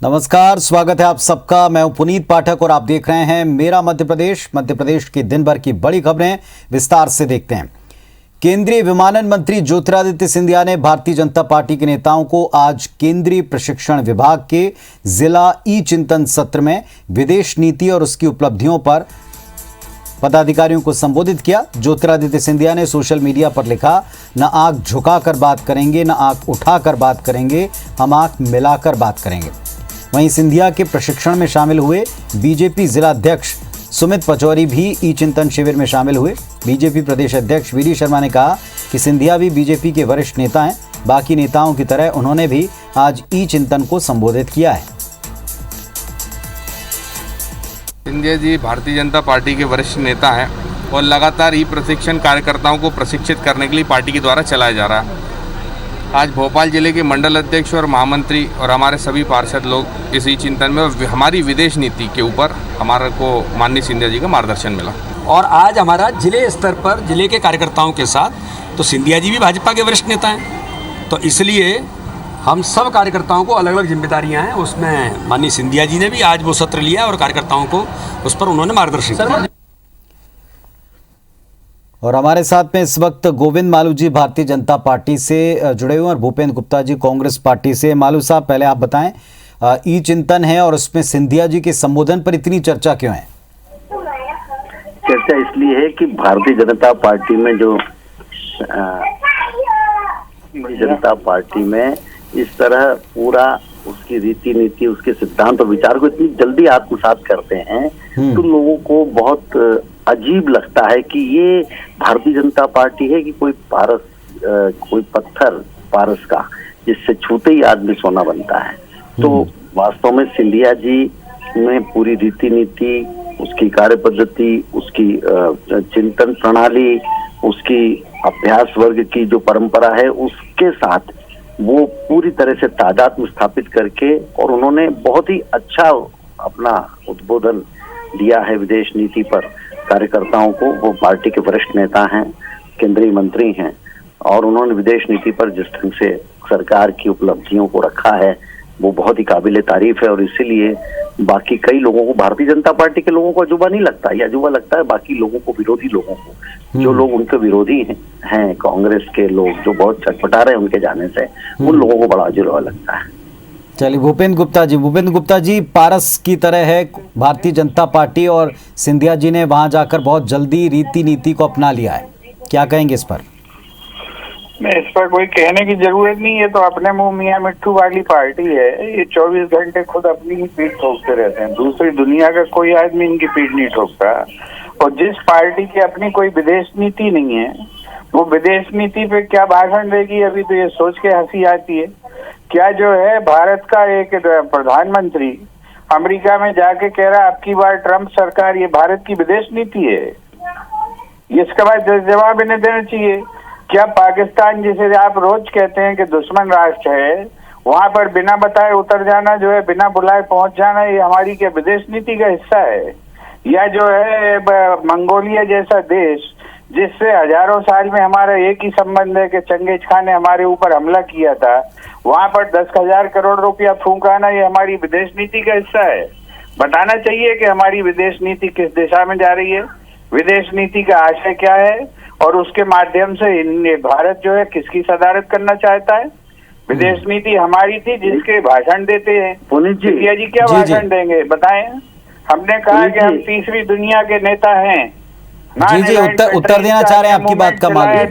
नमस्कार, स्वागत है आप सबका। मैं हूं पुनीत पाठक और आप देख रहे हैं मेरा मध्य प्रदेश। मध्य प्रदेश की दिन भर की बड़ी खबरें विस्तार से देखते हैं। केंद्रीय विमानन मंत्री ज्योतिरादित्य सिंधिया ने भारतीय जनता पार्टी के नेताओं को आज केंद्रीय प्रशिक्षण विभाग के जिला ई चिंतन सत्र में विदेश नीति और उसकी उपलब्धियों पर पदाधिकारियों को संबोधित किया। ज्योतिरादित्य सिंधिया ने सोशल मीडिया पर लिखा, न आंख झुकाकर बात करेंगे, न आंख उठाकर बात करेंगे, हम आंख मिलाकर बात करेंगे। वहीं सिंधिया के प्रशिक्षण में शामिल हुए बीजेपी जिला अध्यक्ष सुमित पचौरी भी ई चिंतन शिविर में शामिल हुए। बीजेपी प्रदेश अध्यक्ष वीडी शर्मा ने कहा कि सिंधिया भी बीजेपी के वरिष्ठ नेता हैं। बाकी नेताओं की तरह उन्होंने भी आज ई चिंतन को संबोधित किया है। सिंधिया जी भारतीय जनता पार्टी के वरिष्ठ नेता हैं और लगातार ई प्रशिक्षण कार्यकर्ताओं को प्रशिक्षित करने के लिए पार्टी के द्वारा चलाया जा रहा है। आज भोपाल जिले के मंडल अध्यक्ष और महामंत्री और हमारे सभी पार्षद लोग इस ई चिंतन में हमारी विदेश नीति के ऊपर हमारे को माननीय सिंधिया जी का मार्गदर्शन मिला। और आज हमारा जिले स्तर पर जिले के कार्यकर्ताओं के साथ, तो सिंधिया जी भी भाजपा के वरिष्ठ नेता हैं, तो इसलिए हम सब कार्यकर्ताओं को अलग अलग जिम्मेदारियां हैं। उसमें माननीय सिंधिया जी ने भी आज वो सत्र लिया और कार्यकर्ताओं को उस पर उन्होंने मार्गदर्शन किया। और हमारे साथ में इस वक्त गोविंद मालू जी भारतीय जनता पार्टी से जुड़े हुए और भूपेंद्र गुप्ता जी कांग्रेस पार्टी से। मालू साहब, पहले आप बताएं, ई चिंतन है और उसमें सिंधिया जी के संबोधन पर इतनी चर्चा क्यों है? चर्चा इसलिए है कि भारतीय जनता पार्टी में इस तरह पूरा उसकी रीति नीति, उसके सिद्धांत और विचार को इतनी जल्दी आत्मसात करते हैं तो लोगों को बहुत अजीब लगता है कि ये भारतीय जनता पार्टी है कि कोई पारस, कोई पत्थर पारस का जिससे छूते ही आदमी सोना बनता है। तो वास्तव में सिंधिया जी में पूरी रीति नीति, उसकी कार्य पद्धति, उसकी चिंतन प्रणाली, उसकी अभ्यास वर्ग की जो परंपरा है, उसके साथ वो पूरी तरह से तादात्म्य स्थापित करके और उन्होंने बहुत ही अच्छा अपना उद्बोधन दिया है विदेश नीति पर कार्यकर्ताओं को। वो पार्टी के वरिष्ठ नेता हैं, केंद्रीय मंत्री हैं और उन्होंने विदेश नीति पर जिस ढंग से सरकार की उपलब्धियों को रखा है वो बहुत ही काबिले तारीफ है। और इसीलिए बाकी कई लोगों को, भारतीय जनता पार्टी के लोगों को अजूबा नहीं लगता, या अजूबा लगता है बाकी लोगों को, विरोधी लोगों को, जो लोग उनके विरोधी हैं कांग्रेस के लोग जो बहुत चटपटा रहे हैं उनके जाने से, उन लोगों को बड़ा अजूबा लगता है। चलिए, भूपेंद्र गुप्ता जी, पारस की तरह है भारतीय जनता पार्टी और सिंधिया जी ने वहां जाकर बहुत जल्दी रीति नीति को अपना लिया है, क्या कहेंगे इस पर? नहीं, इस पर कोई कहने की जरूरत नहीं है। तो अपने मुंह मियां मिट्ठू वाली पार्टी है। ये 24 घंटे खुद अपनी ही पीठ ठोकते रहते हैं। दूसरी दुनिया का कोई आदमी इनकी पीठ नहीं ठोकता। और जिस पार्टी की अपनी कोई विदेश नीति नहीं है, वो विदेश नीति पे क्या भाषण देगी, अभी तो ये सोच के हंसी आती है। क्या जो है, भारत का एक प्रधानमंत्री अमेरिका में जाके कह रहा है अब की बार ट्रंप सरकार, ये भारत की विदेश नीति है? इसका बाद जवाब इन्हें देना चाहिए। क्या पाकिस्तान, जिसे आप रोज कहते हैं कि दुश्मन राष्ट्र है, वहां पर बिना बताए उतर जाना, जो है बिना बुलाए पहुंच जाना, ये हमारी क्या विदेश नीति का हिस्सा है? या जो है मंगोलिया जैसा देश जिससे हजारों साल में हमारा एक ही संबंध है कि चंगेज खान ने हमारे ऊपर हमला किया था, वहां पर 10,000 करोड़ रुपया फूंकाना, ये हमारी विदेश नीति का हिस्सा है? बताना चाहिए कि हमारी विदेश नीति किस दिशा में जा रही है, विदेश नीति का आशय क्या है और उसके माध्यम से भारत जो है किसकी सदारत करना चाहता है। विदेश नीति हमारी थी जिसके भाषण देते हैं सिंधिया जी। क्या भाषण देंगे बताएं? हमने कहा कि हम तीसरी दुनिया के नेता हैं। जी, उत्तर देना चाह रहे हैं आपकी बात का मालूम है।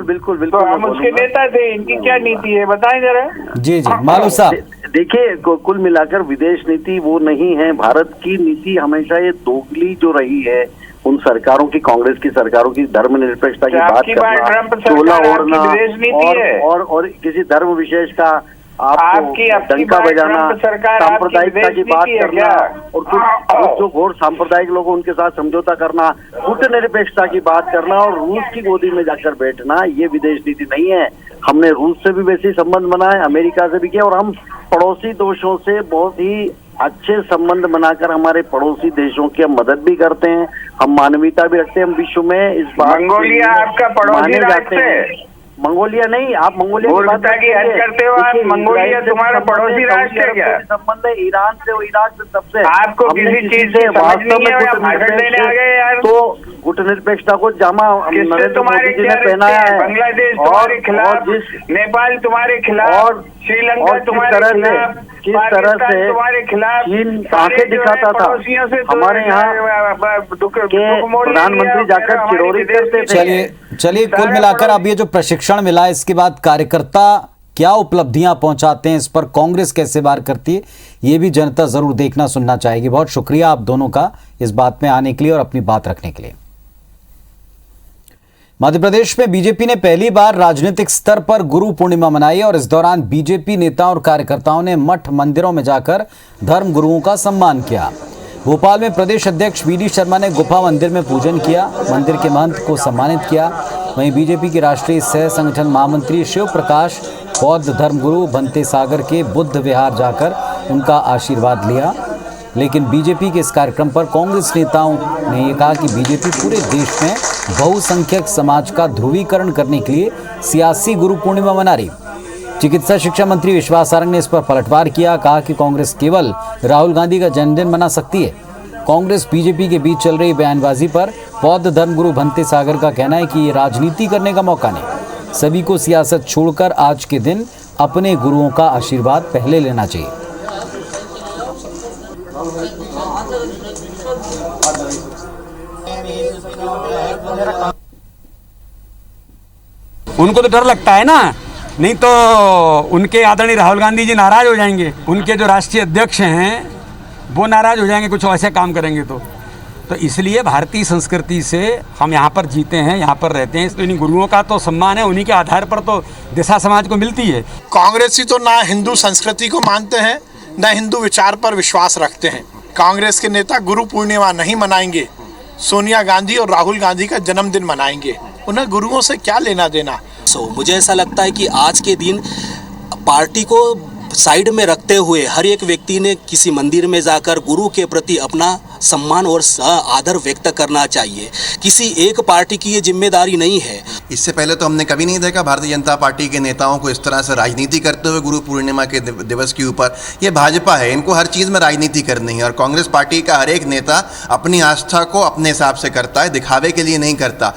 बिल्कुल। तो हम उसके नेता थे, इनकी क्या नीति है बताएं जरा। जी, मालू साहब, देखिए, कुल मिलाकर विदेश नीति वो नहीं है। भारत की नीति हमेशा ये दोगली जो रही है उन सरकारों की, कांग्रेस की सरकारों की, धर्मनिरपेक्षता की बात करना, चोला ओढ़ना और किसी धर्म विशेष का आपको डंका बजाना, सांप्रदायिकता की बात करना और कुछ जो घोर सांप्रदायिक लोग उनके साथ समझौता करना, कूटनिरपेक्षता की बात करना और रूस की गोदी में जाकर बैठना, ये विदेश नीति नहीं है। हमने रूस से भी वैसे संबंध बनाए, अमेरिका से भी किया और हम पड़ोसी देशों से बहुत ही अच्छे संबंध बनाकर हमारे पड़ोसी देशों की हम मदद भी करते हैं, हम मानवीयता भी रखते हैं। हम विश्व में इस बात मंगोलिया आपका पड़ोसी राष्ट्र है। मंगोलिया नहीं, आप मंगोलिया की बात मूर्खता की हद करते हो आप। मंगोलिया तुम्हारा पड़ोसी राष्ट्र है क्या? संबंध है ईरान से, इराक से, सबसे। आपको किसी चीज से समझ नहीं है, आप भाषण देने आ गए यार। तो गुटनिरपेक्षता को जामा नरेंद्र मोदी जी ने पहनाया है। बांग्लादेश तुम्हारे खिलाफ, नेपाल तुम्हारे खिलाफ, श्रीलंका तुम्हारे खिलाफ, किस तरह से तुम्हारे खिलाफ चीन आंखें दिखाता था। हमारे यहाँ प्रधानमंत्री जाकर चिरौरी करते थे। चलिए कुल मिलाकर अब ये जो प्रशिक्षण मिला, इसके बाद कार्यकर्ता क्या उपलब्धियां पहुंचाते हैं, इस पर कांग्रेस कैसे वार करती है, ये भी जनता जरूर देखना सुनना चाहेगी। बहुत शुक्रिया आप दोनों का इस बात में आने के लिए और अपनी बात रखने के लिए। मध्य प्रदेश में बीजेपी ने पहली बार राजनीतिक स्तर पर गुरु पूर्णिमा मनाई और इस दौरान बीजेपी नेताओं और कार्यकर्ताओं ने मठ मंदिरों में जाकर धर्म गुरुओं का सम्मान किया। भोपाल में प्रदेश अध्यक्ष वी डी शर्मा ने गुफा मंदिर में पूजन किया, मंदिर के महंत को सम्मानित किया। वहीं बीजेपी के राष्ट्रीय सह संगठन महामंत्री शिव प्रकाश बौद्ध धर्मगुरु भंते सागर के बुद्ध विहार जाकर उनका आशीर्वाद लिया। लेकिन बीजेपी के इस कार्यक्रम पर कांग्रेस नेताओं ने यह कहा कि बीजेपी पूरे देश में बहुसंख्यक समाज का ध्रुवीकरण करने के लिए सियासी गुरु पूर्णिमा मना रही। चिकित्सा शिक्षा मंत्री विश्वास सारंग ने इस पर पलटवार किया, कहा कि कांग्रेस केवल राहुल गांधी का जन्मदिन मना सकती है। कांग्रेस बीजेपी के बीच चल रही बयानबाजी पर बौद्ध धर्मगुरु भंते सागर का कहना है कि ये राजनीति करने का मौका नहीं, सभी को सियासत छोड़कर आज के दिन अपने गुरुओं का आशीर्वाद पहले लेना चाहिए। उनको तो डर लगता है ना, नहीं तो उनके आदरणीय राहुल गांधी जी नाराज हो जाएंगे, उनके जो राष्ट्रीय अध्यक्ष हैं वो नाराज हो जाएंगे कुछ ऐसे काम करेंगे तो इसलिए भारतीय संस्कृति से हम यहाँ पर जीते हैं, यहाँ पर रहते हैं, तो इन गुरुओं का तो सम्मान है, उन्हीं के आधार पर तो दिशा समाज को मिलती है। कांग्रेसी तो ना हिंदू संस्कृति को मानते हैं, ना हिंदू विचार पर विश्वास रखते हैं। कांग्रेस के नेता गुरु पूर्णिमा नहीं मनाएंगे, सोनिया गांधी और राहुल गांधी का जन्मदिन मनाएंगे। उन्हें गुरुओं से क्या लेना देना। मुझे ऐसा लगता है कि आज के दिन पार्टी को साइड में रखते हुए हर एक व्यक्ति ने किसी मंदिर में जाकर गुरु के प्रति अपना सम्मान और आदर व्यक्त करना चाहिए। किसी एक पार्टी की ये जिम्मेदारी नहीं है। इससे पहले तो हमने कभी नहीं देखा भारतीय जनता पार्टी के नेताओं को इस तरह से राजनीति करते हुए गुरु पूर्णिमा के दिवस के ऊपर। ये भाजपा है, इनको हर चीज़ में राजनीति करनी है और कांग्रेस पार्टी का हर एक नेता अपनी आस्था को अपने हिसाब से करता है, दिखावे के लिए नहीं करता।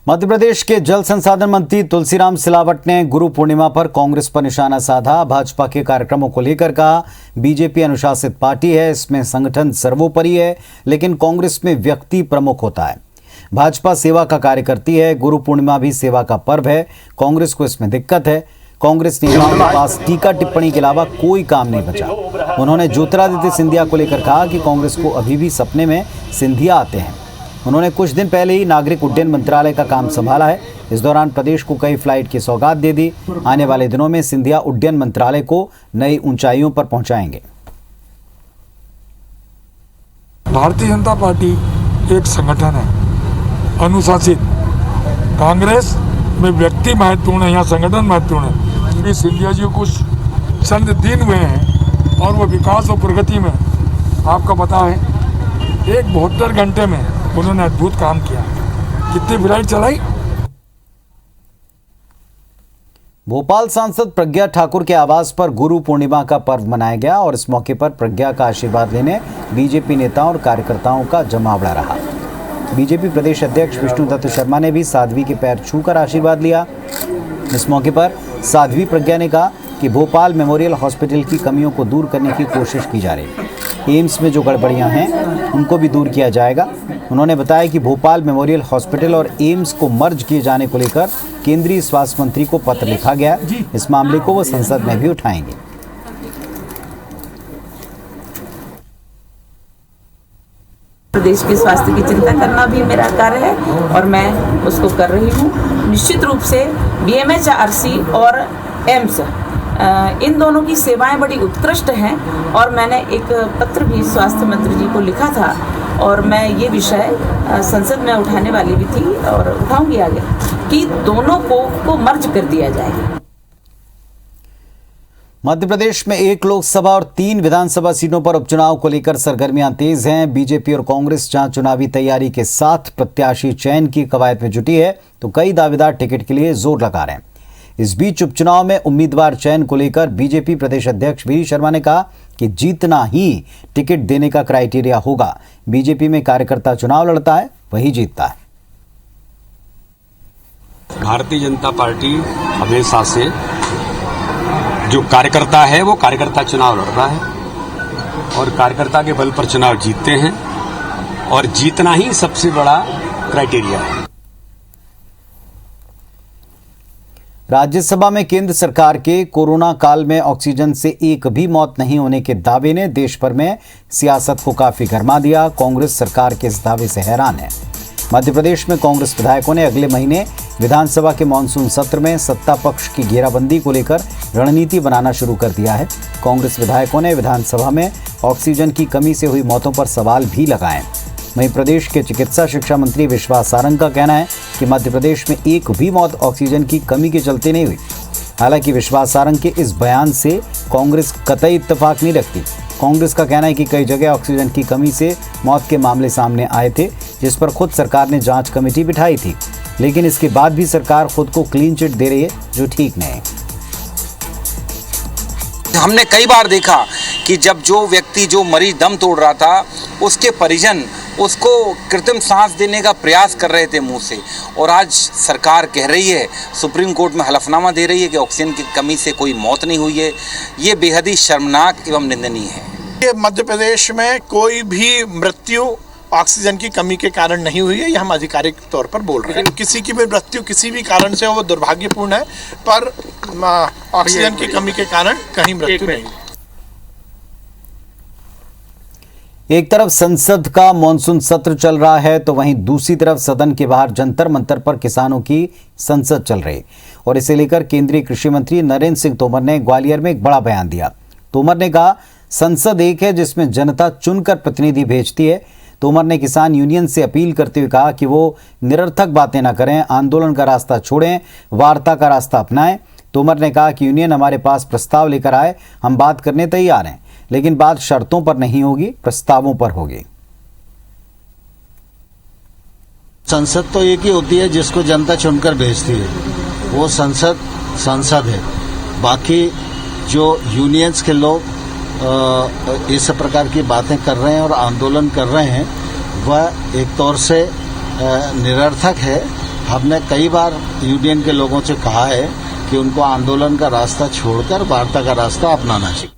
मध्य प्रदेश के जल संसाधन मंत्री तुलसीराम सिलावट ने गुरु पूर्णिमा पर कांग्रेस पर निशाना साधा। भाजपा के कार्यक्रमों को लेकर कहा, बीजेपी अनुशासित पार्टी है, इसमें संगठन सर्वोपरि है, लेकिन कांग्रेस में व्यक्ति प्रमुख होता है। भाजपा सेवा का कार्य करती है, गुरु पूर्णिमा भी सेवा का पर्व है, कांग्रेस को इसमें दिक्कत है। कांग्रेस नेताओं के पास टीका टिप्पणी के अलावा कोई काम नहीं बचा। उन्होंने ज्योतिरादित्य सिंधिया को लेकर कहा कि कांग्रेस को अभी भी सपने में सिंधिया आते हैं। उन्होंने कुछ दिन पहले ही नागरिक उड्डयन मंत्रालय का काम संभाला है। इस दौरान प्रदेश को कई फ्लाइट की सौगात दे दी। आने वाले दिनों में सिंधिया उड्डयन मंत्रालय को नई ऊंचाइयों पर पहुंचाएंगे। भारतीय जनता पार्टी एक संगठन है, अनुशासित। कांग्रेस में व्यक्ति महत्वपूर्ण है, यहाँ संगठन महत्वपूर्ण है। सिंधिया जी को कुछ चंद दिन हुए हैं और वो विकास और प्रगति में आपका पता है 72 घंटे में उन्होंने अद्भुत काम किया। कितनी फ्लाइट चलाई। भोपाल सांसद प्रज्ञा ठाकुर के आवास पर गुरु पूर्णिमा का पर्व मनाया गया और इस मौके पर प्रज्ञा का आशीर्वाद लेने बीजेपी नेताओं और कार्यकर्ताओं का जमावड़ा रहा। बीजेपी प्रदेश अध्यक्ष विष्णुदत्त शर्मा ने भी साध्वी के पैर छूकर आशीर्वाद लिया। इस मौके पर साध्वी प्रज्ञा ने कहा कि भोपाल मेमोरियल हॉस्पिटल की कमियों को दूर करने की कोशिश की जा रही है। एम्स में जो गड़बड़ियां हैं उनको भी दूर किया जाएगा। उन्होंने बताया कि भोपाल मेमोरियल हॉस्पिटल और एम्स को मर्ज किए जाने को लेकर केंद्रीय स्वास्थ्य मंत्री को पत्र लिखा गया है। इस मामले को वो संसद में भी उठाएंगे। प्रदेश के स्वास्थ्य की चिंता करना भी मेरा कार्य है और मैं उसको कर रही हूँ। निश्चित रूप से BMHRC और एम्स इन दोनों की सेवाएं बड़ी उत्कृष्ट हैं और मैंने एक पत्र भी स्वास्थ्य मंत्री जी को लिखा था और मैं ये विषय संसद में उठाने वाली भी थी और उठाऊंगी आगे कि दोनों को मर्ज कर दिया जाए। मध्य प्रदेश में 1 लोकसभा और 3 विधानसभा सीटों पर उपचुनाव को लेकर सरगर्मियां तेज हैं। बीजेपी और कांग्रेस जहां चुनावी तैयारी के साथ प्रत्याशी चयन की कवायद में जुटी है, तो कई दावेदार टिकट के लिए जोर लगा रहे हैं। इस बीच उपचुनाव में उम्मीदवार चयन को लेकर बीजेपी प्रदेश अध्यक्ष वीरी शर्मा ने कहा कि जीतना ही टिकट देने का क्राइटेरिया होगा। बीजेपी में कार्यकर्ता चुनाव लड़ता है, वही जीतता है। भारतीय जनता पार्टी हमेशा से जो कार्यकर्ता है वो कार्यकर्ता चुनाव लड़ रहा है और कार्यकर्ता के बल पर चुनाव जीतते हैं और जीतना ही सबसे बड़ा क्राइटेरिया है। राज्यसभा में केंद्र सरकार के कोरोना काल में ऑक्सीजन से एक भी मौत नहीं होने के दावे ने देश भर में सियासत को काफी गर्मा दिया। कांग्रेस सरकार के इस दावे से हैरान है। मध्य प्रदेश में कांग्रेस विधायकों ने अगले महीने विधानसभा के मानसून सत्र में सत्ता पक्ष की घेराबंदी को लेकर रणनीति बनाना शुरू कर दिया है। कांग्रेस विधायकों ने विधानसभा में ऑक्सीजन की कमी से हुई मौतों पर सवाल भी लगाए। वहीं प्रदेश के चिकित्सा शिक्षा मंत्री विश्वास सारंग का कहना है कि मध्य प्रदेश में एक भी मौत ऑक्सीजन की कमी के चलते नहीं हुई। हालांकि विश्वास सारंग के इस बयान से कांग्रेस कतई इत्तेफाक नहीं रखती। कांग्रेस का कहना है कि कई जगह ऑक्सीजन की कमी से मौत के मामले सामने आए थे, जिस पर खुद सरकार ने जांच कमेटी बिठाई थी, लेकिन इसके बाद भी सरकार खुद को क्लीन चिट दे रही है, जो ठीक नहीं है। हमने कई बार देखा कि जब जो व्यक्ति, जो मरीज दम तोड़ रहा था, उसके परिजन उसको कृत्रिम सांस देने का प्रयास कर रहे थे मुंह से, और आज सरकार कह रही है, सुप्रीम कोर्ट में हलफनामा दे रही है कि ऑक्सीजन की कमी से कोई मौत नहीं हुई है। ये बेहद ही शर्मनाक एवं निंदनीय है। ये मध्य प्रदेश में कोई भी मृत्यु ऑक्सीजन की कमी के कारण नहीं हुई है, ये हम आधिकारिक तौर पर बोल रहे हैं। किसी की भी मृत्यु किसी भी कारण से हो वो दुर्भाग्यपूर्ण है, पर ऑक्सीजन की कमी के कारण कहीं मृत्यु नहीं। एक तरफ संसद का मानसून सत्र चल रहा है, तो वहीं दूसरी तरफ सदन के बाहर जंतर मंतर पर किसानों की संसद चल रही, और इसे लेकर केंद्रीय कृषि मंत्री नरेंद्र सिंह तोमर ने ग्वालियर में एक बड़ा बयान दिया। तोमर ने कहा, संसद एक है जिसमें जनता चुनकर प्रतिनिधि भेजती है। तोमर ने किसान यूनियन से अपील करते हुए कहा कि वो निरर्थक बातें न करें, आंदोलन का रास्ता छोड़ें, वार्ता का रास्ता अपनाएं। तोमर ने कहा कि यूनियन हमारे पास प्रस्ताव लेकर आए, हम बात करने तैयार हैं, लेकिन बात शर्तों पर नहीं होगी, प्रस्तावों पर होगी। संसद तो एक ही होती है जिसको जनता चुनकर भेजती है, वो संसद है। बाकी जो यूनियंस के लोग इस प्रकार की बातें कर रहे हैं और आंदोलन कर रहे हैं, वह एक तौर से निरर्थक है। हमने कई बार यूनियन के लोगों से कहा है कि उनको आंदोलन का रास्ता छोड़कर वार्ता का रास्ता अपनाना चाहिए।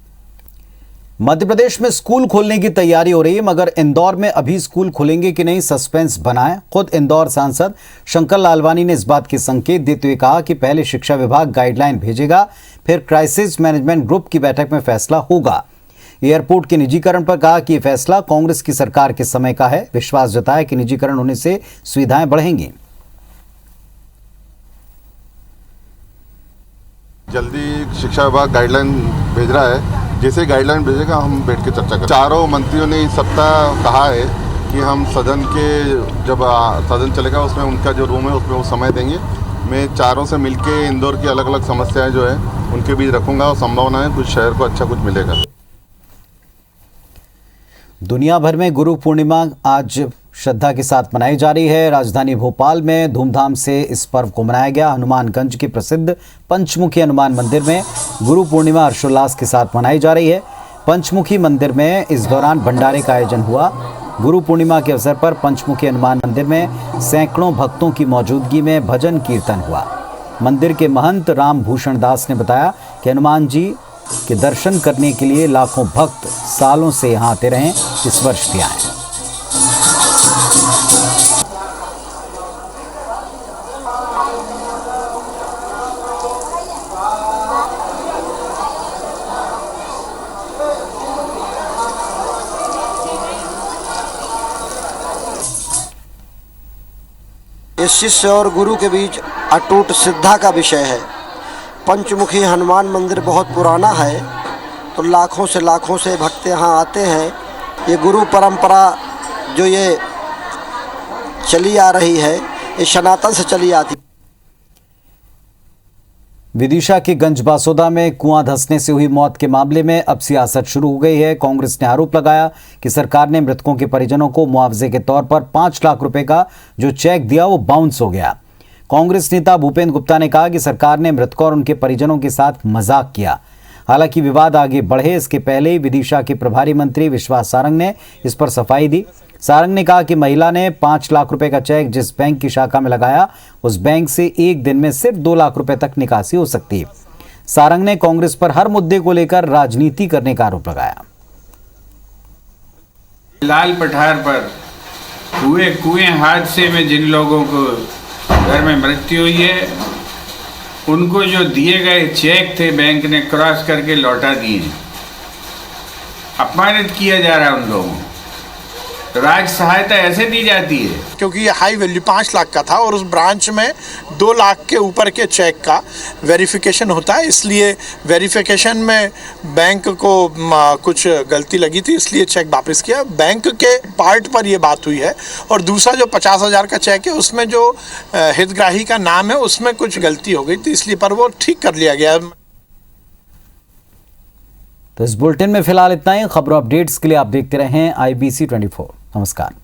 मध्य प्रदेश में स्कूल खोलने की तैयारी हो रही है, मगर इंदौर में अभी स्कूल खुलेंगे कि नहीं, सस्पेंस बना है। खुद इंदौर सांसद शंकर लालवानी ने इस बात के संकेत देते हुए कहा कि पहले शिक्षा विभाग गाइडलाइन भेजेगा, फिर क्राइसिस मैनेजमेंट ग्रुप की बैठक में फैसला होगा। एयरपोर्ट के निजीकरण पर कहा कि यह फैसला कांग्रेस की सरकार के समय का है। विश्वास जताया कि निजीकरण होने से सुविधाएं बढ़ेंगी। जल्दी शिक्षा विभाग गाइडलाइन भेज रहा है, जैसे गाइडलाइन भेजेगा हम बैठ के चर्चा करें। चारों मंत्रियों ने इस सप्ताह कहा है कि हम सदन के जब सदन चलेगा उसमें उनका जो रूम है उसमें वो समय देंगे। मैं चारों से मिलके इंदौर की अलग अलग समस्याएं जो है उनके बीच रखूंगा, और संभावना है कुछ शहर को अच्छा कुछ मिलेगा। दुनिया भर में गुरु पूर्णिमा आज श्रद्धा के साथ मनाई जा रही है। राजधानी भोपाल में धूमधाम से इस पर्व को मनाया गया। हनुमानगंज के प्रसिद्ध पंचमुखी हनुमान मंदिर में गुरु पूर्णिमा हर्षोल्लास के साथ मनाई जा रही है। पंचमुखी मंदिर में इस दौरान भंडारे का आयोजन हुआ। गुरु पूर्णिमा के अवसर पर पंचमुखी हनुमान मंदिर में सैकड़ों भक्तों की मौजूदगी में भजन कीर्तन हुआ। मंदिर के महंत राम भूषण दास ने बताया कि हनुमान जी के दर्शन करने के लिए लाखों भक्त सालों से यहाँ आते रहे, इस वर्ष भी आए। इस शिष्य और गुरु के बीच अटूट श्रद्धा का विषय है। पंचमुखी हनुमान मंदिर बहुत पुराना है, तो लाखों से भक्त यहाँ आते हैं। ये गुरु परंपरा जो ये चली आ रही है, ये सनातन से चली आती। विदिशा के गंज बासोदा में कुआं धंसने से हुई मौत के मामले में अब सियासत शुरू हो गई है। कांग्रेस ने आरोप लगाया कि सरकार ने मृतकों के परिजनों को मुआवजे के तौर पर 5 लाख रुपए का जो चेक दिया वो बाउंस हो गया। कांग्रेस नेता भूपेंद्र गुप्ता ने कहा कि सरकार ने मृतकों और उनके परिजनों के साथ मजाक किया। हालांकि विवाद आगे बढ़े इसके पहले ही विदिशा के प्रभारी मंत्री विश्वास सारंग ने इस पर सफाई दी। सारंग ने कहा कि महिला ने 5 लाख रुपए का चेक जिस बैंक की शाखा में लगाया उस बैंक से एक दिन में सिर्फ 2 लाख रुपए तक निकासी हो सकती है। सारंग ने कांग्रेस पर हर मुद्दे को लेकर राजनीति करने का आरोप लगाया। लाल पठार पर हुए कुएं हादसे में जिन लोगों को घर में मृत्यु हुई है उनको जो दिए गए चेक थे बैंक ने क्रॉस करके लौटा दिए। अपमानित किया जा रहा है उन लोगों को। राज सहायता ऐसे दी जाती है क्योंकि ये हाई वैल्यू 5 लाख का था और उस ब्रांच में 2 लाख के ऊपर के चेक का वेरिफिकेशन होता है, इसलिए वेरिफिकेशन में बैंक को कुछ गलती लगी थी, इसलिए चेक वापस किया। बैंक के पार्ट पर ये बात हुई है और दूसरा जो 50,000 का चेक है उसमें जो हितग्राही का नाम है उसमें कुछ गलती हो गई थी, इसलिए पर वो ठीक कर लिया गया। तो इस बुलेटिन में फिलहाल इतना ही। खबरों अपडेट्स के लिए आप देखते रहें IBC 24। नमस्कार।